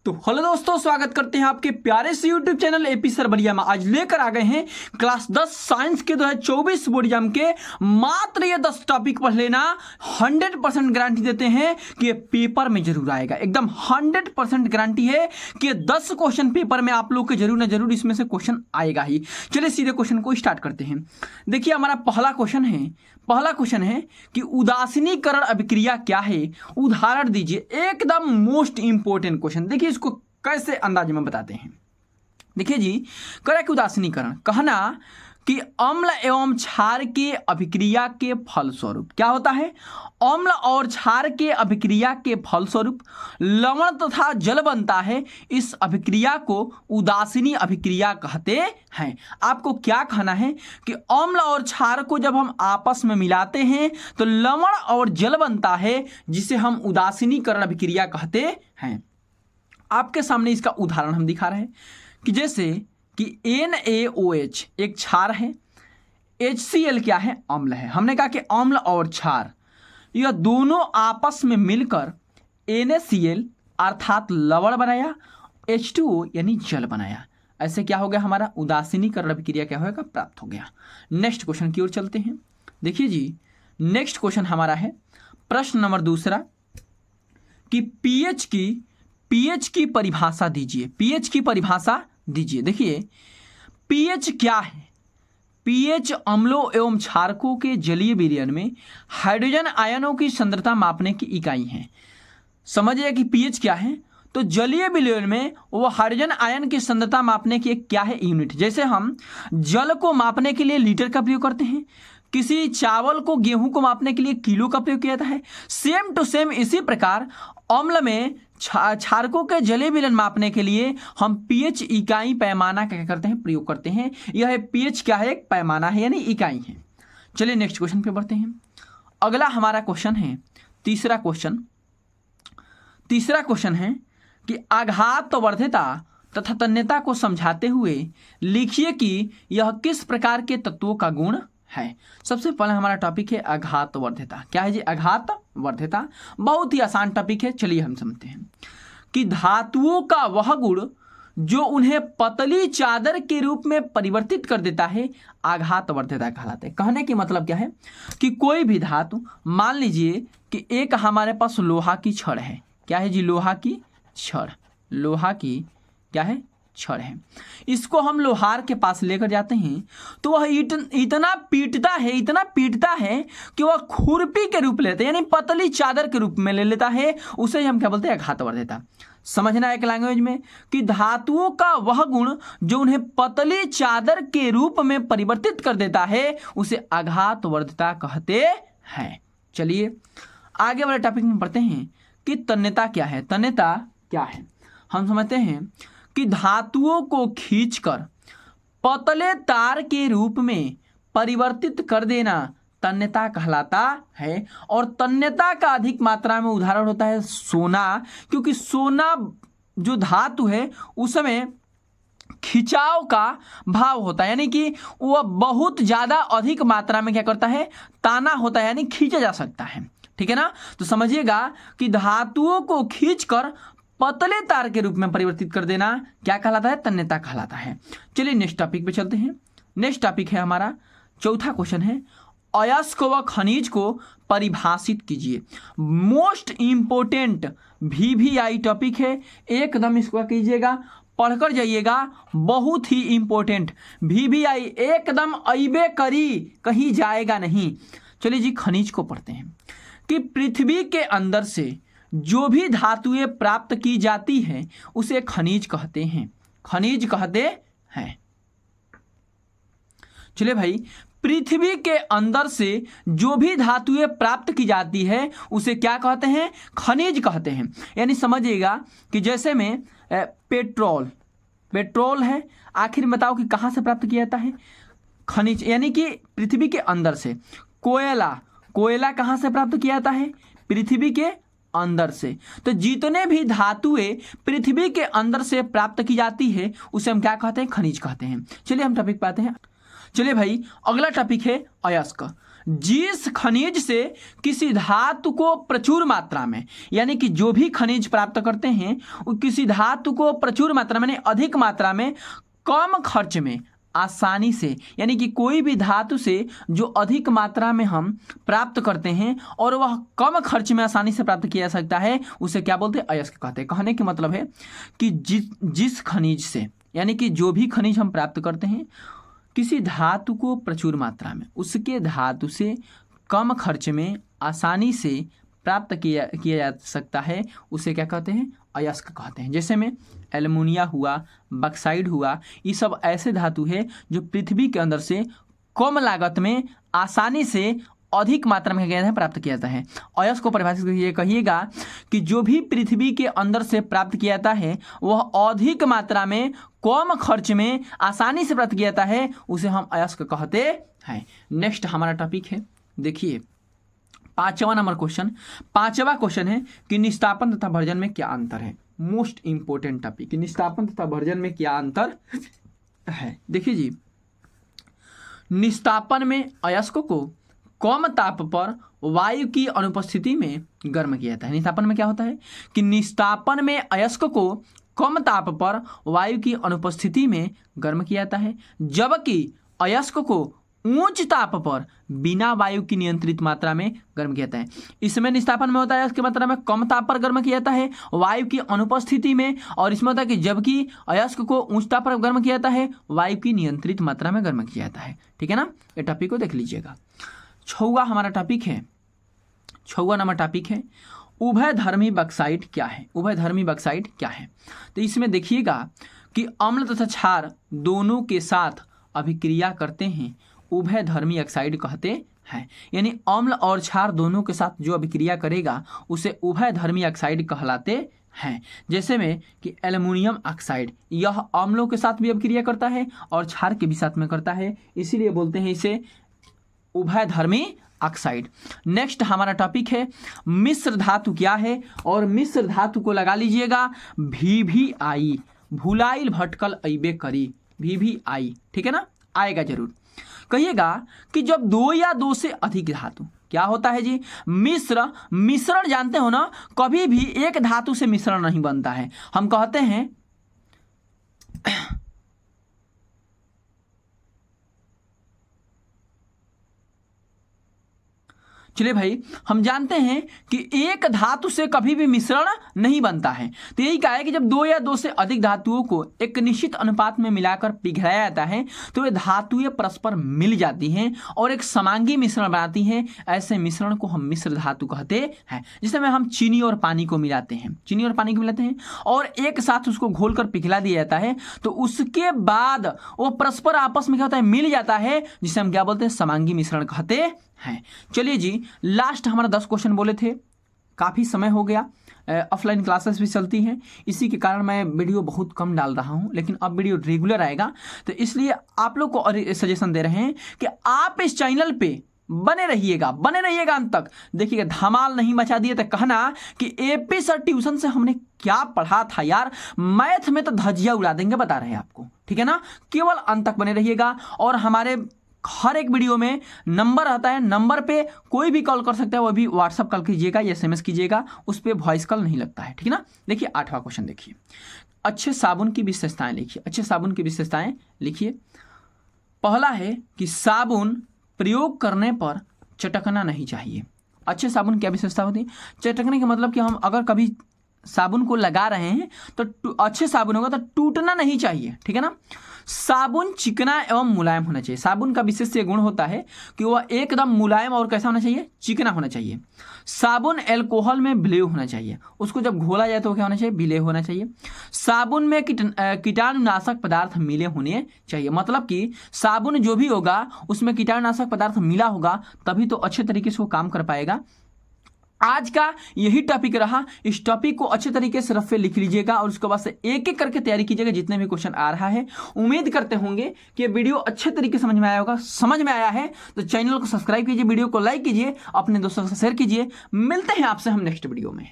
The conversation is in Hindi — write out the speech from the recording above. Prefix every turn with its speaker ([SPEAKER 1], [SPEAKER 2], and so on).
[SPEAKER 1] तो हेलो दोस्तों, स्वागत करते हैं आपके प्यारे से यूट्यूब चैनल एपी सर बढ़िया में। आज लेकर आ गए हैं क्लास 10 साइंस के 2024 बोर्ड एग्जाम के मात्र ये 10 टॉपिक पढ़ लेना। 100% गारंटी देते हैं कि ये पेपर में जरूर आएगा। एकदम 100% गारंटी है कि ये 10 क्वेश्चन पेपर में आप लोग के जरूर ना जरूर इसमें से क्वेश्चन आएगा ही। चलिए सीधे क्वेश्चन को स्टार्ट करते हैं। देखिए हमारा पहला क्वेश्चन है कि उदासीनीकरण अभिक्रिया क्या है, उदाहरण दीजिए। एकदम मोस्ट इंपोर्टेंट क्वेश्चन। देखिए इसको कैसे अंदाज में बताते हैं। देखिए जी, करें कि उदासीनीकरण कहना कि अम्ल एवं क्षार के अभिक्रिया के फलस्वरूप क्या होता है। अम्ल और क्षार के अभिक्रिया के फलस्वरूप लवण तथा जल बनता है। इस अभिक्रिया को उदासीनी अभिक्रिया कहते हैं। आपको क्या कहना है कि अम्ल और क्षार को जब हम आपस में मिलाते हैं तो लवण और जल बनता है, जिसे हम उदासीनीकरण अभिक्रिया कहते हैं। आपके सामने इसका उदाहरण हम दिखा रहे हैं कि जैसे कि NaOH एक क्षार है, HCl क्या है, अम्ल है। हमने कहा कि अम्ल और क्षार यह दोनों आपस में मिलकर NaCl अर्थात लवण बनाया, H2O यानी जल बनाया। ऐसे क्या हो गया, हमारा उदासीनीकरण अभिक्रिया क्या होगा, प्राप्त हो गया। नेक्स्ट क्वेश्चन की ओर चलते हैं। देखिए जी, नेक्स्ट क्वेश्चन हमारा है प्रश्न नंबर दूसरा कि पीएच की परिभाषा दीजिए। पीएच की परिभाषा दीजिए। देखिए पीएच क्या है। पीएच अम्लों एवं क्षारकों के जलीय विलयन में हाइड्रोजन आयनों की सांद्रता मापने की इकाई है। समझिए कि पीएच क्या है, तो जलीय विलयन में वो हाइड्रोजन आयन की सांद्रता मापने की एक क्या है, यूनिट। जैसे हम जल को मापने के लिए लीटर का प्रयोग करते हैं, किसी चावल को, गेहूं को मापने के लिए किलो का प्रयोग किया जाता है। सेम टू सेम इसी प्रकार अम्ल में क्षारकों के जलीय विलयन मापने के लिए हम पीएच इकाई पैमाना क्या करते हैं, प्रयोग करते हैं। यह पीएच क्या है, एक पैमाना है यानी इकाई है। चलिए नेक्स्ट क्वेश्चन पे बढ़ते हैं। अगला हमारा क्वेश्चन है तीसरा क्वेश्चन है कि आघात वर्ध्यता तथा तन्यता को समझाते हुए लिखिए कि यह किस प्रकार के तत्वों का गुण है। सबसे पहले हमारा टॉपिक है आघात वर्ध्यता। क्या है जी, आघात वर्ध्यता। बहुत ही आसान टॉपिक है। चलिए हम समझते हैं कि धातुओं का वह गुण जो उन्हें पतली चादर के रूप में परिवर्तित कर देता है, आघात वर्ध्यता कहलाता है। कहने की मतलब क्या है कि कोई भी धातु, मान लीजिए कि एक हमारे पास लोहा की छड़ है। क्या है जी, लोहा की छड़। लोहा की क्या है, छड़ है। इसको हम लोहार के पास लेकर जाते हैं तो वह इतना पीटता है कि वह खुरपी के रूप लेता है, यानी पतली चादर के रूप में ले लेता है। उसे हम क्या बोलते हैं, आघात वर्ध्यता। समझना एक लैंग्वेज में कि धातुओं का वह गुण जो उन्हें पतली चादर के रूप में परिवर्तित कर देता है, उसे आघात वर्ध्यता कहते हैं। चलिए आगे वाले टॉपिक में पढ़ते हैं कि तन्यता क्या है। तन्यता क्या है, हम समझते हैं कि धातुओं को खींचकर पतले तार के रूप में परिवर्तित कर देना तन्यता कहलाता है। और तन्यता का अधिक मात्रा में उदाहरण होता है सोना, क्योंकि सोना जो धातु है उसमें खिंचाव का भाव होता है, यानी कि वह बहुत ज़्यादा अधिक मात्रा में क्या करता है, ताना होता है, यानी खींचा जा सकता है। ठीक है ना। तो समझिएगा कि धातुओं को खींचकर पतले तार के रूप में परिवर्तित कर देना क्या कहलाता है, तन्यता कहलाता है। चलिए नेक्स्ट टॉपिक पे चलते हैं। नेक्स्ट टॉपिक है हमारा चौथा क्वेश्चन है अयस्क व खनिज को परिभाषित कीजिए। मोस्ट इंपोर्टेंट VVI टॉपिक है, एकदम इसको कीजिएगा, पढ़कर जाइएगा। बहुत ही इंपॉर्टेंट VVI, एकदम अइबे करी, कहीं जाएगा नहीं। चलिए जी, खनिज को पढ़ते हैं कि पृथ्वी के अंदर से जो भी धातुएं प्राप्त की जाती है उसे खनिज कहते हैं। खनिज कहते हैं। चलिए भाई, पृथ्वी के अंदर से जो भी धातुएं प्राप्त की जाती है उसे क्या कहते हैं, खनिज कहते हैं। यानी समझिएगा कि जैसे में पेट्रोल है, आखिर बताओ कि कहाँ से प्राप्त किया जाता है, खनिज, यानी कि पृथ्वी के अंदर से। कोयला कहाँ से प्राप्त किया जाता है, पृथ्वी के अंदर से। तो जितने भी धातुएं पृथ्वी के अंदर से प्राप्त की जाती है उसे हम क्या कहते हैं, खनिज कहते हैं। चलिए हम टॉपिक पे आते हैं। चलिए भाई, अगला टॉपिक है अयस्क। जिस खनिज से किसी धातु को प्रचुर मात्रा में, यानी कि जो भी खनिज प्राप्त करते हैं वो किसी धातु को प्रचुर मात्रा में, अधिक मात्रा में, कम खर्च में, आसानी से, यानी कि कोई भी धातु से जो अधिक मात्रा में हम प्राप्त करते हैं और वह कम खर्च में आसानी से प्राप्त किया जा सकता है, उसे क्या बोलते हैं? अयस्क कहते हैं। कहने का मतलब है कि जिस खनिज से, यानी कि जो भी खनिज हम प्राप्त करते हैं किसी धातु को प्रचुर मात्रा में, उसके धातु से कम खर्च में आसानी से प्राप्त किया जा सकता है, उसे क्या कहते हैं? अयस्क कहते हैं। जैसे में एल्युमिनिया हुआ, बक्साइड हुआ, ये सब ऐसे धातु है जो पृथ्वी के अंदर से कम लागत में आसानी से अधिक मात्रा में क्या है प्राप्त किया जाता है। अयस्क को परिभाषित करके कहिएगा कि जो भी पृथ्वी के अंदर से प्राप्त किया जाता है वह अधिक मात्रा में कम खर्च में आसानी से प्राप्त किया जाता है, उसे हम अयस्क कहते हैं। नेक्स्ट हमारा टॉपिक है, देखिए 5वां नंबर क्वेश्चन। 5वां क्वेश्चन है कि निस्तापन तथा भर्जन में क्या अंतर है। मोस्ट इंपोर्टेंट टॉपिक, निस्तापन तथा भर्जन में क्या अंतर है। देखिए जी, निस्तापन में अयस्क को कम ताप पर वायु की अनुपस्थिति में गर्म किया जाता है। निस्तापन में क्या होता है कि निस्तापन में अयस्क को कम ताप पर वायु की अनुपस्थिति में गर्म किया जाता है, जबकि अयस्क को उच्च ताप पर बिना वायु की नियंत्रित मात्रा में गर्म किया जाता है। इसमें निस्तापन में होता है अयस्क की मात्रा में कम ताप पर गर्म किया जाता है वायु की अनुपस्थिति में, और इसमें होता है कि जबकि अयस्क को उच्च ताप पर गर्म किया जाता है वायु की नियंत्रित मात्रा में गर्म किया जाता है। ठीक है ना, ये टॉपिक को देख लीजिएगा। 6वां हमारा टॉपिक है, 6वां नंबर टॉपिक है उभयधर्मी बक्साइट क्या है। उभयधर्मी बक्साइट क्या है, तो इसमें देखिएगा कि अम्ल तथा क्षार दोनों के साथ अभिक्रिया करते हैं, उभयधर्मी ऑक्साइड कहते हैं। यानी अम्ल और क्षार दोनों के साथ जो अभिक्रिया करेगा उसे उभयधर्मी ऑक्साइड कहलाते हैं। जैसे में कि एल्युमिनियम ऑक्साइड, यह अम्लों के साथ भी अभिक्रिया करता है और क्षार के भी साथ में करता है, इसीलिए बोलते हैं इसे उभयधर्मी ऑक्साइड। नेक्स्ट हमारा टॉपिक है मिश्र धातु क्या है, और मिश्र धातु को लगा लीजिएगा VVI, भुलाइल भटकल अइबे करी, VVI। ठीक है ना, आएगा जरूर। कहिएगा कि जब 2 या 2 से अधिक धातु क्या होता है जी, मिश्रण जानते हो ना, कभी भी एक धातु से मिश्रण नहीं बनता है। हम कहते हैं चलिए भाई, हम जानते हैं कि एक धातु से कभी भी मिश्रण नहीं बनता है, तो यही कहा है कि जब 2 या 2 से अधिक धातुओं को एक निश्चित अनुपात में मिलाकर पिघलाया जाता है तो वे धातुएं परस्पर मिल जाती हैं और एक समांगी मिश्रण बनाती हैं। ऐसे मिश्रण को हम मिश्र धातु कहते हैं। जिसमें हम चीनी और पानी को मिलाते हैं, चीनी और पानी को मिलाते हैं और एक साथ उसको घोलकर पिघला दिया जाता है, तो उसके बाद वो परस्पर आपस में क्या होता है, मिल जाता है, जिसे हम क्या बोलते हैं, समांगी मिश्रण कहते हैं। चलिए जी, लास्ट हमारा 10 क्वेश्चन बोले थे, काफ़ी समय हो गया, ऑफलाइन क्लासेस भी चलती हैं, इसी के कारण मैं वीडियो बहुत कम डाल रहा हूं, लेकिन अब वीडियो रेगुलर आएगा, तो इसलिए आप लोग को सजेशन दे रहे हैं कि आप इस चैनल पे बने रहिएगा अंत तक। देखिएगा, धमाल नहीं मचा दिए तो कहना कि एपी सर ट्यूशन से हमने क्या पढ़ा था यार, मैथ में तो धजिया उड़ा देंगे, बता रहे हैं आपको। ठीक है ना, केवल अंत तक बने रहिएगा। और हमारे हर एक वीडियो में नंबर आता है, नंबर पे कोई भी कॉल कर सकता है, वो भी व्हाट्सअप कॉल कीजिएगा या SMS कीजिएगा, उस पर वॉइस कॉल नहीं लगता है। ठीक है ना। देखिए 8वां क्वेश्चन देखिए, अच्छे साबुन की विशेषताएं लिखिए। अच्छे साबुन की विशेषताएं लिखिए। पहला है कि साबुन प्रयोग करने पर चटकना नहीं चाहिए। अच्छे साबुन क्या विशेषता होती है? चटकने का मतलब कि हम अगर कभी साबुन को लगा रहे हैं तो अच्छे साबुन होगा तो टूटना नहीं चाहिए। ठीक है ना। साबुन चिकना एवं मुलायम होना चाहिए। साबुन का विशेष ये गुण होता है कि वह एकदम मुलायम और कैसा होना चाहिए, चिकना होना चाहिए। साबुन एल्कोहल में विलेय होना चाहिए, उसको जब घोला जाए तो क्या होना चाहिए, विलेय होना चाहिए। साबुन में कीटाणुनाशक पदार्थ मिले होने चाहिए, मतलब कि साबुन जो भी होगा उसमें कीटाणुनाशक पदार्थ मिला होगा तभी तो अच्छे तरीके से वो काम कर पाएगा। आज का यही टॉपिक रहा। इस टॉपिक को अच्छे तरीके से रफ पे लिख लीजिएगा और उसके बाद से एक एक करके तैयारी कीजिएगा जितने भी क्वेश्चन आ रहा है। उम्मीद करते होंगे कि वीडियो अच्छे तरीके से समझ में आया होगा। समझ में आया है तो चैनल को सब्सक्राइब कीजिए, वीडियो को लाइक कीजिए, अपने दोस्तों से शेयर कीजिए। मिलते हैं आपसे हम नेक्स्ट वीडियो में।